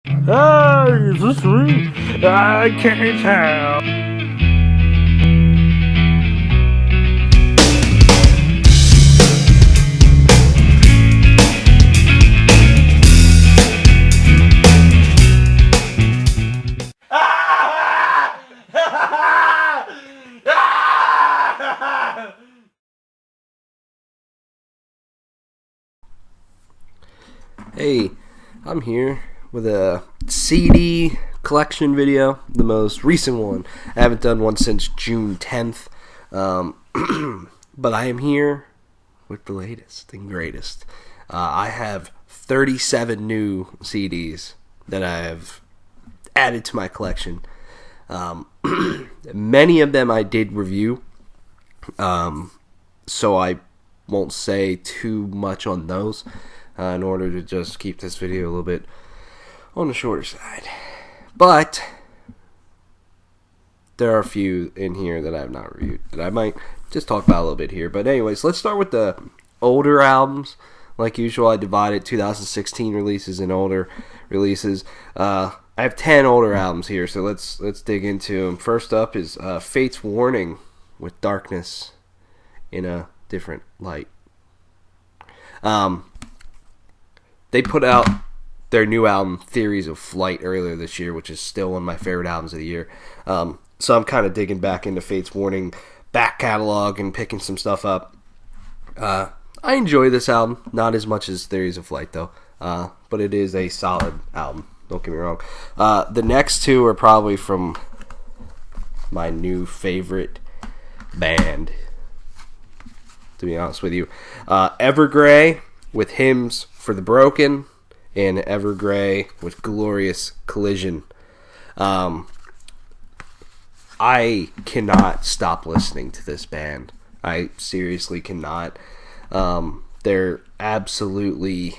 Hey, is this me? I can't tell. Hey, I'm here with a CD collection video, the most recent one. I haven't done one since June 10th, but I am here with the latest and greatest. I have 37 new CDs that I have added to my collection. Many of them I did review, so I won't say too much on those. In order to just keep this video a little bit on the shorter side. But there are a few in here that I have not reviewed that I might just talk about a little bit here. But anyways, let's start with the older albums. Like usual, I divided 2016 releases and older releases. I have 10 older albums here, so let's dig into them. First up is Fate's Warning with Darkness in a Different Light. They put out their new album, Theories of Flight, earlier this year, which is still one of my favorite albums of the year. So I'm kind of digging back into Fate's Warning back catalog and picking some stuff up. I enjoy this album, not as much as Theories of Flight, though. But it is a solid album, don't get me wrong. The next two are probably from my new favorite band, to be honest with you. Evergrey with Hymns for the Broken, and Evergrey with Glorious Collision. I cannot stop listening to this band. I seriously cannot. They're absolutely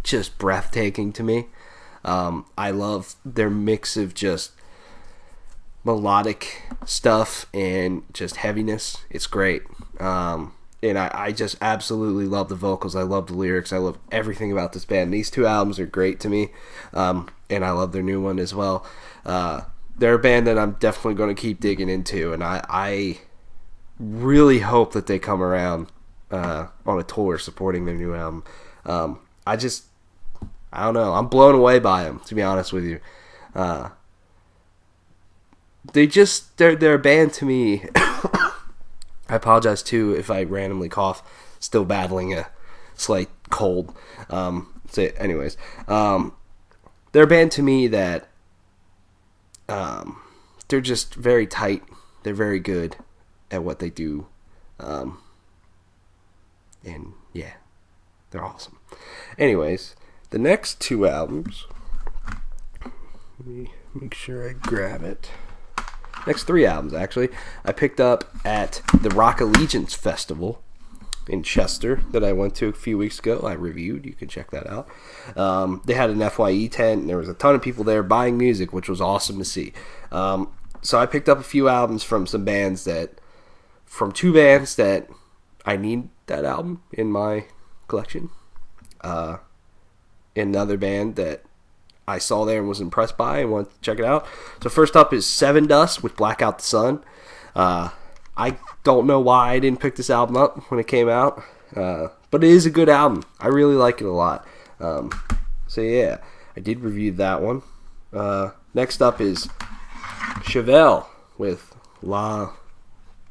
just breathtaking to me. I love their mix of just melodic stuff and just heaviness. It's great. And I just absolutely love the vocals. I love the lyrics. I love everything about this band. These two albums are great to me, and I love their new one as well. They're a band that I'm definitely going to keep digging into, and I really hope that they come around on a tour supporting their new album. I don't know. I'm blown away by them, to be honest with you. They're a band to me. I apologize, too, if I randomly cough. Still battling a slight cold. Anyways. They're a band to me that they're just very tight. They're very good at what they do. And, yeah, they're awesome. Anyways, the next two albums. Let me make sure I grab it. Next three albums, actually, I picked up at the Rock Allegiance Festival in Chester that I went to a few weeks ago. I reviewed. You can check that out. They had an FYE tent, and there was a ton of people there buying music, which was awesome to see. So I picked up a few albums from two bands that I need that album in my collection. Another band that I saw there and was impressed by and wanted to check it out. So first up is Sevendust with Blackout the Sun. I don't know why I didn't pick this album up when it came out, but it is a good album. I really like it a lot. So yeah, I did review that one. Next up is Chevelle with La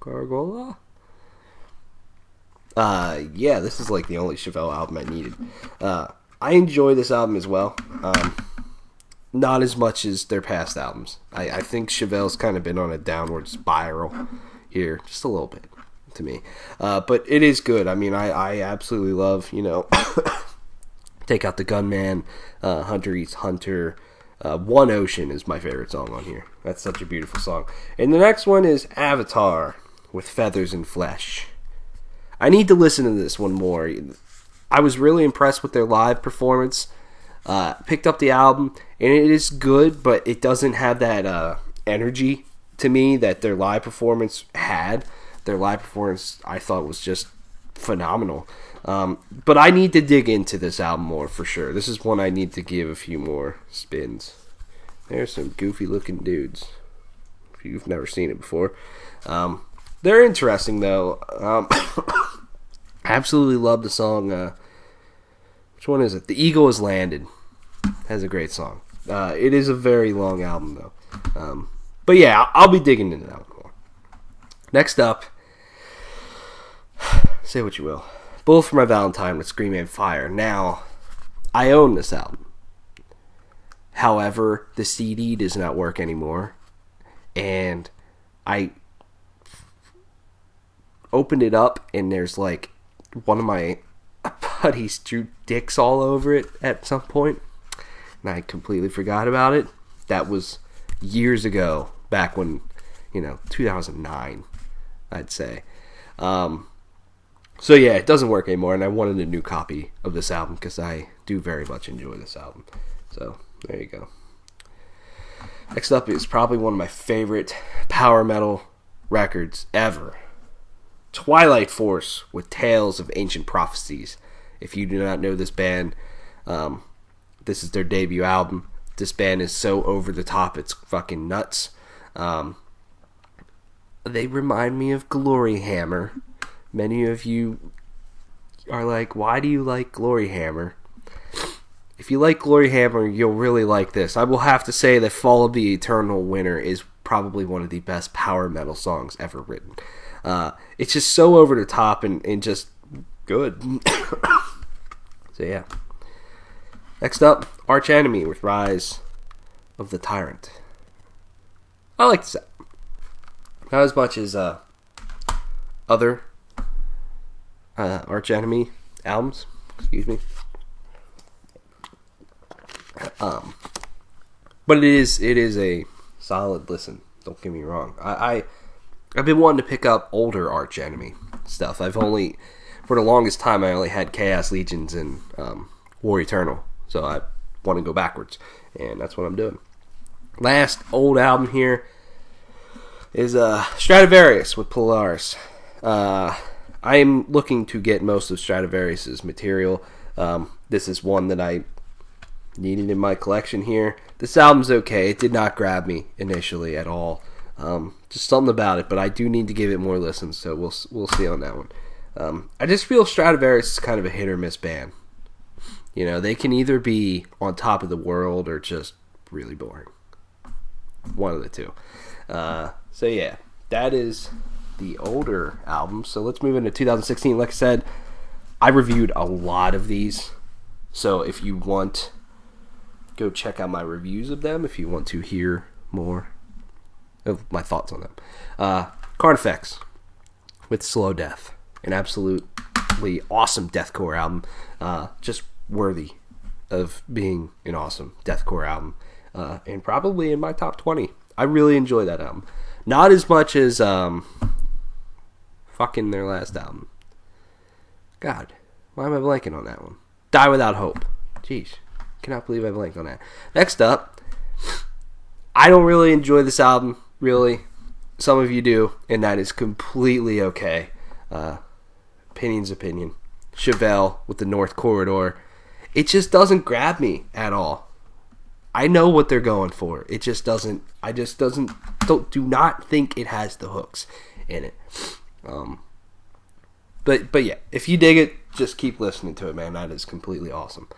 Gargola. Yeah, this is like the only Chevelle album I needed. I enjoy this album as well. Not as much as their past albums. I think Chevelle's kind of been on a downward spiral here, just a little bit to me. But it is good. I mean, I absolutely love, Take Out the Gunman, Hunter Eats Hunter. One Ocean is my favorite song on here. That's such a beautiful song. And the next one is Avatar with Feathers and Flesh. I need to listen to this one more. I was really impressed with their live performance. Picked up the album, and it is good, but it doesn't have that energy to me that their live performance had. Their live performance, I thought, was just phenomenal. But I need to dig into this album more for sure. This is one I need to give a few more spins. There's some goofy looking dudes. If you've never seen it before. They're interesting though. I absolutely love the song. Which one is it? The Eagle Has Landed. Has a great song. It is a very long album though. But yeah, I'll be digging into that one more. Next up, say what you will. Bullet for My Valentine with Scream and Fire. Now, I own this album. However, the CD does not work anymore. And I opened it up and there's like one of my buddies drew dicks all over it at some point. And I completely forgot about it. That was years ago, back when, 2009, I'd say. So yeah, it doesn't work anymore, and I wanted a new copy of this album because I do very much enjoy this album. So there you go. Next up is probably one of my favorite power metal records ever. Twilight Force with Tales of Ancient Prophecies. If you do not know this band, this is their debut album. This band is so over the top, it's fucking nuts. They remind me of Glory Hammer. Many of you are like, why do you like Glory Hammer? If you like Glory Hammer, you'll really like this. I will have to say that Fall of the Eternal Winter is probably one of the best power metal songs ever written. It's just so over the top and just good. So yeah. Next up, Arch Enemy with Rise of the Tyrant. I like this album. Not as much as other Arch Enemy albums. Excuse me. But it is a solid listen. Don't get me wrong. I've been wanting to pick up older Arch Enemy stuff. For the longest time, I only had Chaos Legions and War Eternal. So I want to go backwards. And that's what I'm doing. Last old album here is Stratovarius with Polaris. I am looking to get most of Stratovarius' material. This is one that I needed in my collection here. This album's okay. It did not grab me initially at all. Just something about it, but I do need to give it more listens, so we'll see on that one. I just feel Stratovarius is kind of a hit or miss band. They can either be on top of the world or just really boring. One of the two. So yeah, that is the older albums. So let's move into 2016. Like I said, I reviewed a lot of these. So if you want, go check out my reviews of them if you want to hear more of my thoughts on them. Carnifex with Slow Death. An absolutely awesome deathcore album. Just worthy of being an awesome deathcore album. And probably in my top 20. I really enjoy that album. Not as much as fucking their last album. God, why am I blanking on that one? Die Without Hope. Jeez, cannot believe I blanked on that. Next up, I don't really enjoy this album, really. Some of you do, and that is completely okay. Opinion's opinion. Chevelle with the North Corridor. It just doesn't grab me at all. I know what they're going for. It just doesn't. Do not think it has the hooks in it. But yeah, if you dig it, just keep listening to it, man. That is completely awesome.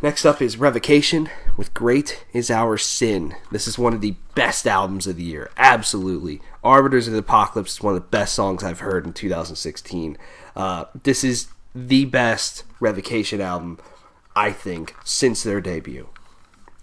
Next up is Revocation with Great Is Our Sin. This is one of the best albums of the year. Absolutely. Arbiters of the Apocalypse is one of the best songs I've heard in 2016. This is the best Revocation album, I think, since their debut.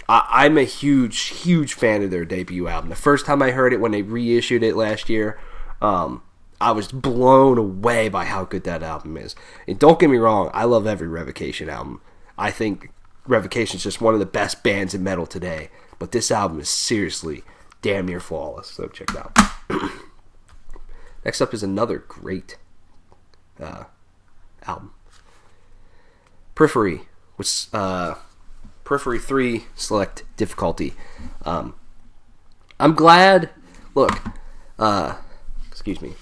I'm a huge fan of their debut album. The first time I heard it when they reissued it last year, I was blown away by how good that album is. And don't get me wrong, I love every Revocation album. I think Revocation is just one of the best bands in metal today. But this album is seriously damn near flawless, so check it out. Next up is another great album. Periphery, which Periphery 3 Select Difficulty. I'm glad. Look, excuse me.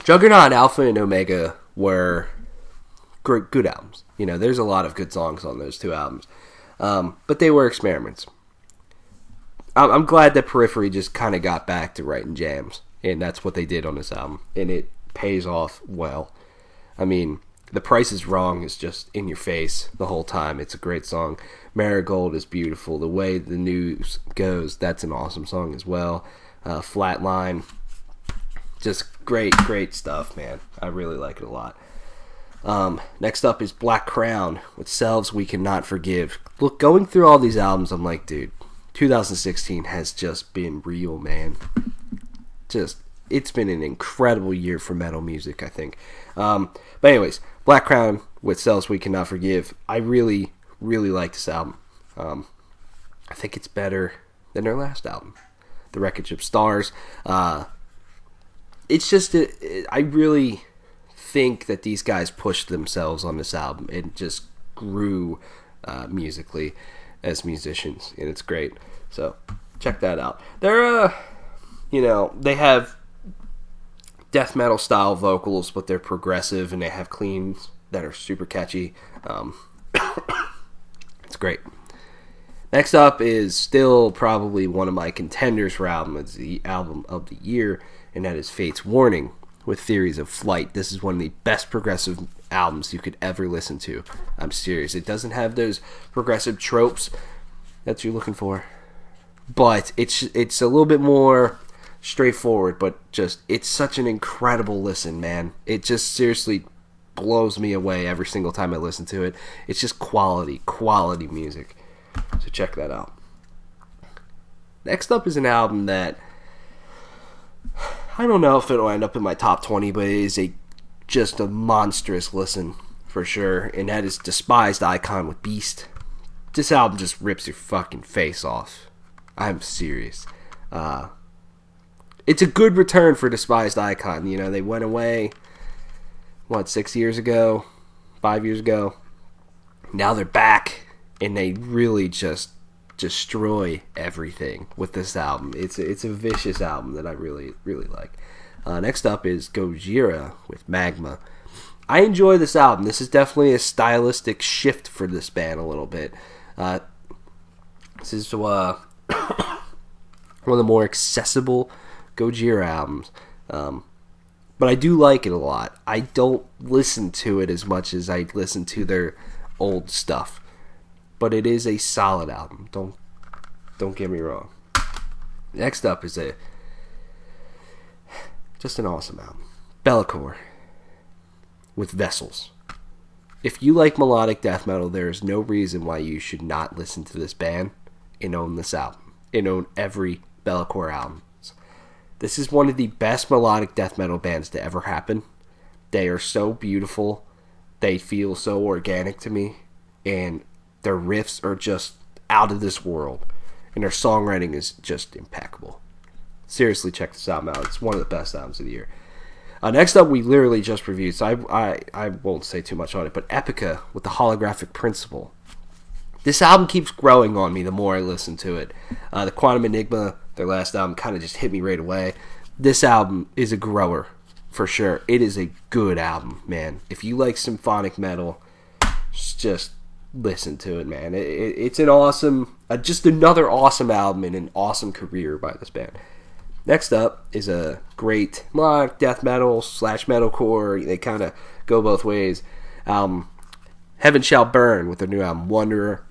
Juggernaut, Alpha, and Omega were good albums. You know, there's a lot of good songs on those two albums. But they were experiments. I'm glad that Periphery just kind of got back to writing jams. And that's what they did on this album. And it pays off well. I mean, The Price is Wrong is just in your face the whole time. It's a great song. Marigold is beautiful. The Way the News Goes, that's an awesome song as well. Flatline, just great stuff, man. I really like it a lot. Next up is Black Crown with Selves We Cannot Forgive. Look, going through all these albums, I'm like, dude, 2016 has just been real, man. It's been an incredible year for metal music, I think. But anyways, Black Crown with Selves We Cannot Forgive. I really like this album. I think it's better than their last album, The Wreckage of Stars. It's just, I really think that these guys pushed themselves on this album and just grew musically as musicians, and it's great. So check that out. They're, they have death metal style vocals, but they're progressive and they have cleans that are super catchy. It's great. Next up is still probably one of my contenders for album. It's the album of the year, and that is Fate's Warning with Theories of Flight. This is one of the best progressive albums you could ever listen to. I'm serious. It doesn't have those progressive tropes that you're looking for, but it's a little bit more straightforward, but it's such an incredible listen, man. It just seriously blows me away every single time I listen to it. It's just quality music. So check that out. Next up is an album that I don't know if it'll end up in my top 20, but it is just a monstrous listen for sure, and that is Despised Icon with Beast. This album just rips your fucking face off. I'm serious. It's a good return for Despised Icon. You know, they went away, 6 years ago, 5 years ago. Now they're back, and they really just destroy everything with this album. It's a vicious album that I really like. Next up is Gojira with Magma. I enjoy this album. This is definitely a stylistic shift for this band a little bit. This is one of the more accessible Gojira albums. But I do like it a lot. I don't listen to it as much as I listen to their old stuff. But it is a solid album. Don't get me wrong. Next up is just an awesome album. Be'lakor with Vessels. If you like melodic death metal, there is no reason why you should not listen to this band and own this album. And own every Be'lakor album. This is one of the best melodic death metal bands to ever happen. They are so beautiful. They feel so organic to me. And their riffs are just out of this world. And their songwriting is just impeccable. Seriously, check this album out. It's one of the best albums of the year. Next up, we literally just reviewed, so I won't say too much on it, but Epica with the Holographic Principle. This album keeps growing on me the more I listen to it. The Quantum Enigma, their last album, kind of just hit me right away. This album is a grower, for sure. It is a good album, man. If you like symphonic metal, just listen to it, man. It's an awesome, just another awesome album and an awesome career by this band. Next up is a great melodic death metal / metalcore. They kind of go both ways. Heaven Shall Burn with their new album Wanderer.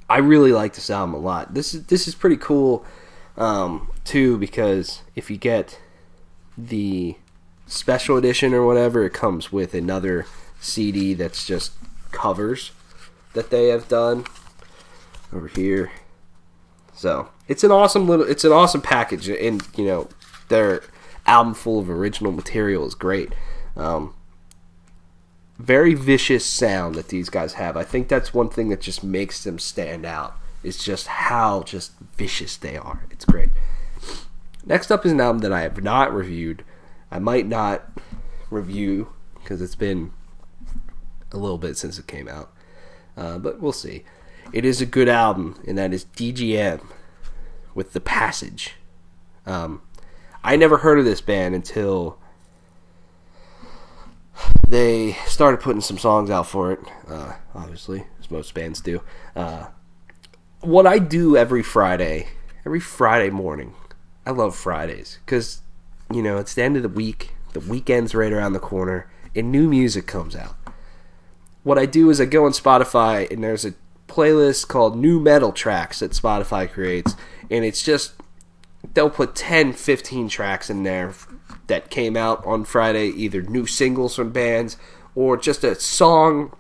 I really like this album a lot. This is pretty cool too, because if you get the special edition or whatever, it comes with another CD that's just covers that they have done over here. So it's an awesome package, and their album full of original material is great. Very vicious sound that these guys have. I think that's one thing that just makes them stand out. Is just how just vicious they are. It's great. Next up is an album that I have not reviewed. I might not review because it's been a little bit since it came out, but we'll see. It is a good album, and that is DGM with The Passage. I never heard of this band until they started putting some songs out for it, obviously, as most bands do. What I do every Friday morning, I love Fridays, because, it's the end of the week, the weekend's right around the corner, and new music comes out. What I do is I go on Spotify, and there's a playlist called New Metal Tracks that Spotify creates, and it's just, they'll put 10, 15 tracks in there that came out on Friday, either new singles from bands or just a song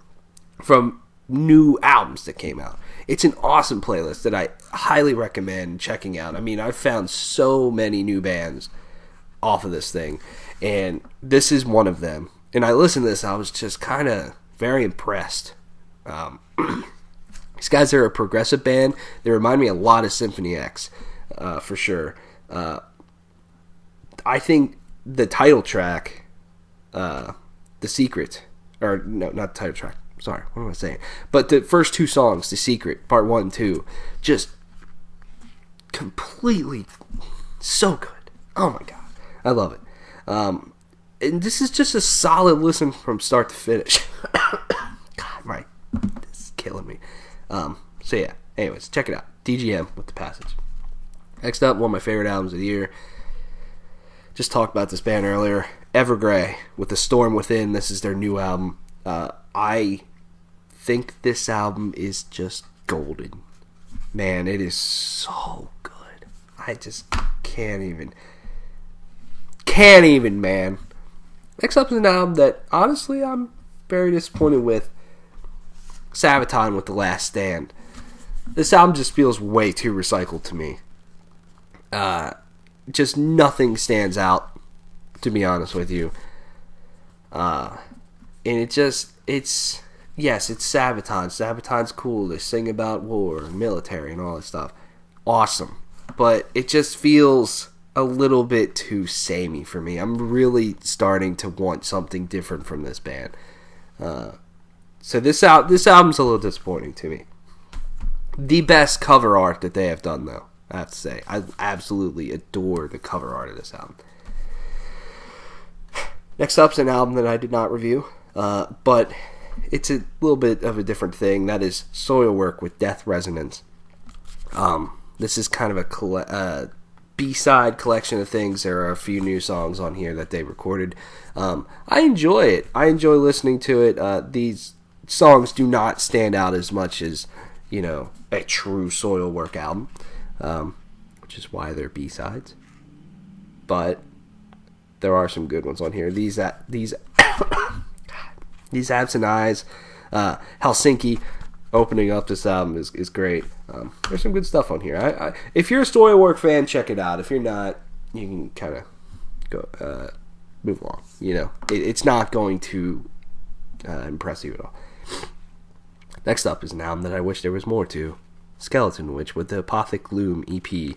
from new albums that came out. It's an awesome playlist that I highly recommend checking out. I mean, I've found so many new bands off of this thing, and this is one of them. And I listened to this, I was just kind of very impressed. These guys are a progressive band. They remind me a lot of Symphony X, for sure. I think the title track, The Secret, or no, not the title track, sorry, what am I saying? But the first two songs, The Secret, part 1 and 2, just completely so good. Oh my god, I love it. And this is just a solid listen from start to finish. God, this is killing me. So yeah, anyways, check it out. DGM with The Passage. Next up, one of my favorite albums of the year. Just talked about this band earlier. Evergrey with The Storm Within. This is their new album. I think this album is just golden. Man, it is so good. I just can't even, man. Next up is an album that, honestly, I'm very disappointed with. Sabaton with The Last Stand. This album just feels way too recycled to me. Just nothing stands out, to be honest with you. And it's Sabaton. Sabaton's cool. They sing about war and military and all that stuff. Awesome. But it just feels a little bit too samey for me. I'm really starting to want something different from this band. So this album's a little disappointing to me. The best cover art that they have done, though, I have to say. I absolutely adore the cover art of this album. Next up's an album that I did not review, but it's a little bit of a different thing. That is Soilwork with Death Resonance. This is kind of a B-side collection of things. There are a few new songs on here that they recorded. I enjoy it. I enjoy listening to it. These songs do not stand out as much as, a true Soilwork album, which is why they're B-sides. But there are some good ones on here. These Absent Eyes, Helsinki, opening up this album is great. There's some good stuff on here. If you're a Soilwork fan, check it out. If you're not, you can kind of go move along. It's not going to impress you at all. Next up is an album that I wish there was more to. Skeleton Witch with the Apothic Gloom EP.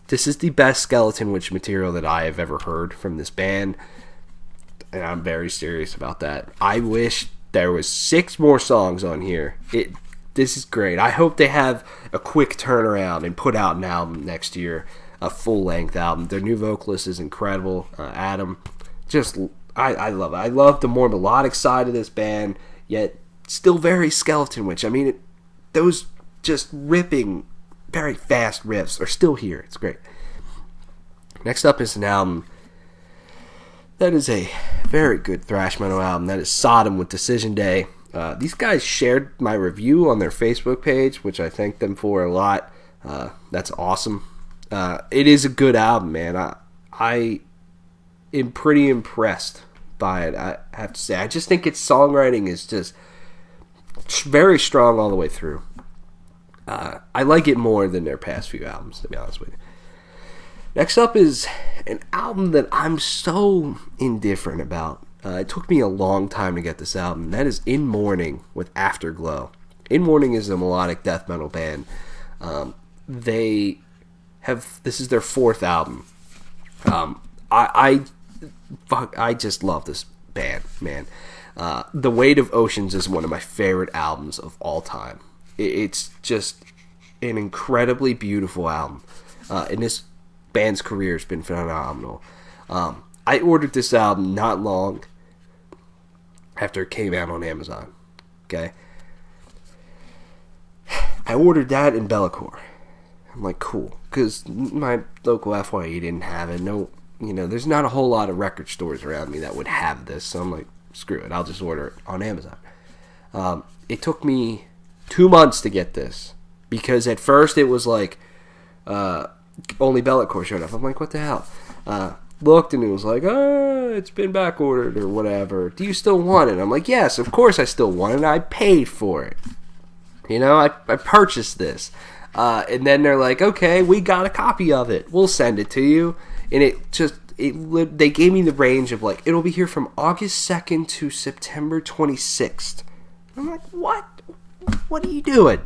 This is the best Skeleton Witch material that I have ever heard from this band, and I'm very serious about that. I wish there was 6 more songs on here. This is great. I hope they have a quick turnaround and put out an album next year, a full-length album. Their new vocalist is incredible, Adam. I love it. I love the more melodic side of this band, yet still very Skeleton Witch. I mean, those just ripping, very fast riffs are still here. It's great. Next up is an album that is a very good thrash metal album. That is Sodom with Decision Day. These guys shared my review on their Facebook page, which I thank them for a lot. That's awesome. It is a good album, man. I am pretty impressed by it, I have to say. I just think its songwriting is just very strong all the way through. I like it more than their past few albums, to be honest with you. Next up is an album that I'm so indifferent about. It took me a long time to get this album. That is In Mourning with Afterglow. In Mourning is a melodic death metal band. This is their 4th album. I just love this band, man. The Weight of Oceans is one of my favorite albums of all time. It's just an incredibly beautiful album. And this band's career has been phenomenal. I ordered this album not long after it came out on Amazon. Okay. I ordered that in Bellacore. I'm like, cool. Because my local FYE didn't have it. No, there's not a whole lot of record stores around me that would have this. So I'm like, screw it. I'll just order it on Amazon. It took me 2 months to get this. Because at first it was like, only Bellacore showed up. I'm like, what the hell? Looked and it was like, it's been back ordered or whatever. Do you still want it? I'm like, yes, of course I still want it. I paid for it. I purchased this. And then they're like, okay, we got a copy of it. We'll send it to you. And they gave me the range of like, it'll be here from August 2nd to September 26th. I'm like, what? What are you doing?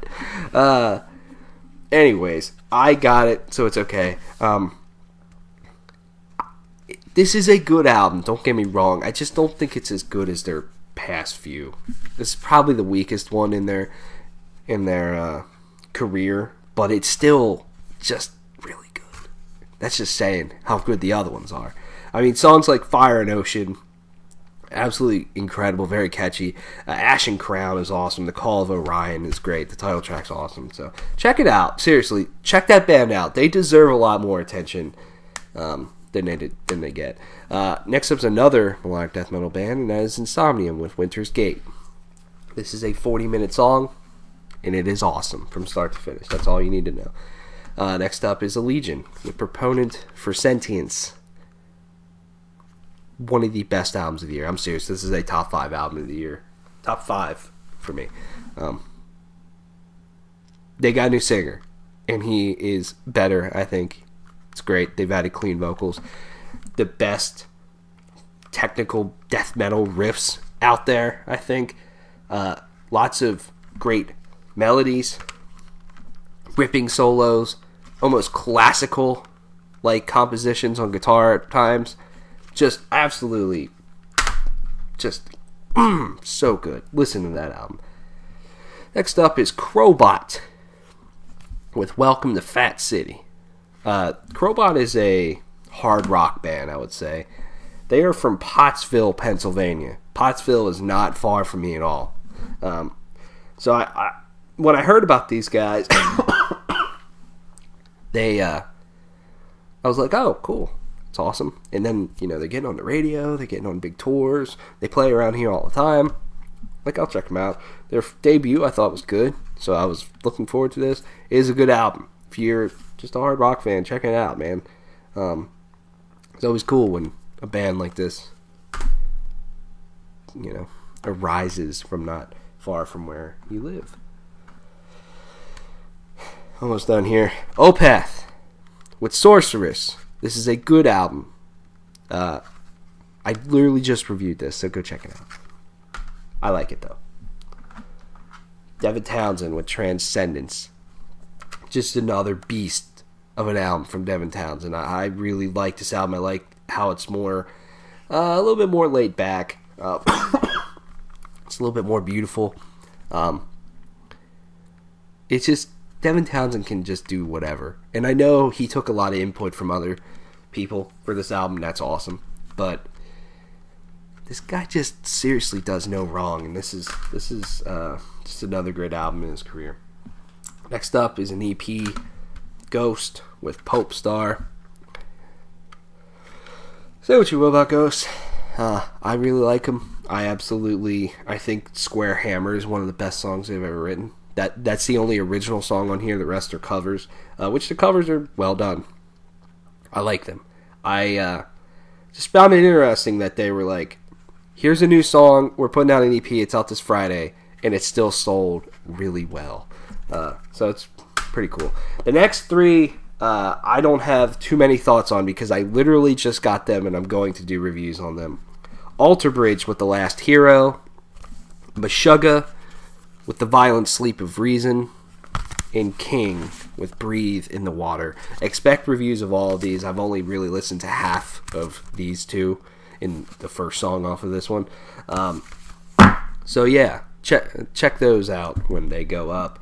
Anyways, I got it, so it's okay. This is a good album, don't get me wrong. I just don't think it's as good as their past few. This is probably the weakest one in their career, but it's still just really good. That's just saying how good the other ones are. I mean, songs like Fire and Ocean, absolutely incredible, very catchy. Ashen Crown is awesome. The Call of Orion is great. The title track's awesome. So check it out. Seriously, check that band out. They deserve a lot more attention than they get. Next up's another melodic death metal band, and that is Insomnium with Winter's Gate. This is a 40-minute song, and it is awesome from start to finish. That's all you need to know. Next up is Allegiant with Proponent for Sentience. One of the best albums of the year. I'm serious. This is a top 5 album of the year. Top 5 for me. They got a new singer, and he is better, I think. It's great. They've added clean vocals. The best technical death metal riffs out there, I think. Lots of great melodies, ripping solos, almost classical like compositions on guitar at times. Just absolutely so good. Listen to that album. Next up is Crowbot with Welcome to Fat City. Crowbot is a hard rock band, I would say. They are from Pottsville, Pennsylvania. Pottsville is not far from me at all. So I when I heard about these guys, I was like, oh, cool. It's awesome. And then, they're getting on the radio, they're getting on big tours, they play around here all the time. Like, I'll check them out. Their debut I thought was good, so I was looking forward to this. It is a good album. If you're just a hard rock fan, check it out, man. It's always cool when a band like this, arises from not far from where you live. Almost done here. Opeth with Sorceress. This is a good album. I literally just reviewed this, so go check it out. I like it, though. Devin Townsend with Transcendence. Just another beast of an album from Devin Townsend. I really like this album. I like how it's more, a little bit more laid back. It's a little bit more beautiful. It's just, Devin Townsend can just do whatever. And I know he took a lot of input from other people for this album. That's awesome. But this guy just seriously does no wrong. And this is just another great album in his career. Next up is an EP, Ghost with Pope Star. Say what you will about Ghost. I really like him. I think Square Hammer is one of the best songs they've ever written. That's the only original song on here. The rest are covers, which the covers are well done. I like them. I just found it interesting that they were like, here's a new song, we're putting out an EP, it's out this Friday, and it's still sold really well. So it's pretty cool. The next 3, I don't have too many thoughts on because I literally just got them and I'm going to do reviews on them. Alter Bridge with The Last Hero, Meshuggah with The Violent Sleep of Reason, and King with Breathe in the Water. Expect reviews of all of these. I've only really listened to half of these 2 in the first song off of this one. So yeah, check those out when they go up.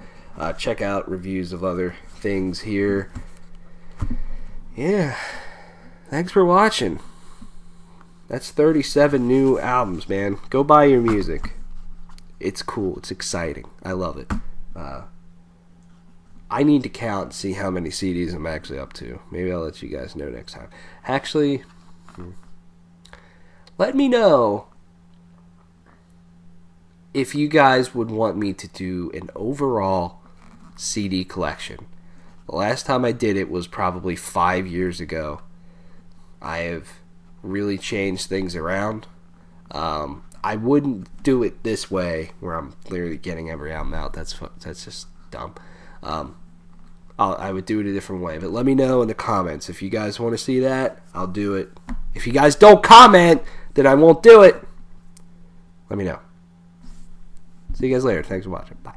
Check out reviews of other things here. Yeah, thanks for watching. That's 37 new albums, man. Go buy your music. It's cool. It's exciting. I love it. I need to count and see how many CDs I'm actually up to. Maybe I'll let you guys know next time. Actually, let me know if you guys would want me to do an overall CD collection. The last time I did it was probably 5 years ago. I have really changed things around. I wouldn't do it this way where I'm literally getting every album out. That's just dumb. I would do it a different way. But let me know in the comments. If you guys want to see that, I'll do it. If you guys don't comment, then I won't do it. Let me know. See you guys later. Thanks for watching. Bye.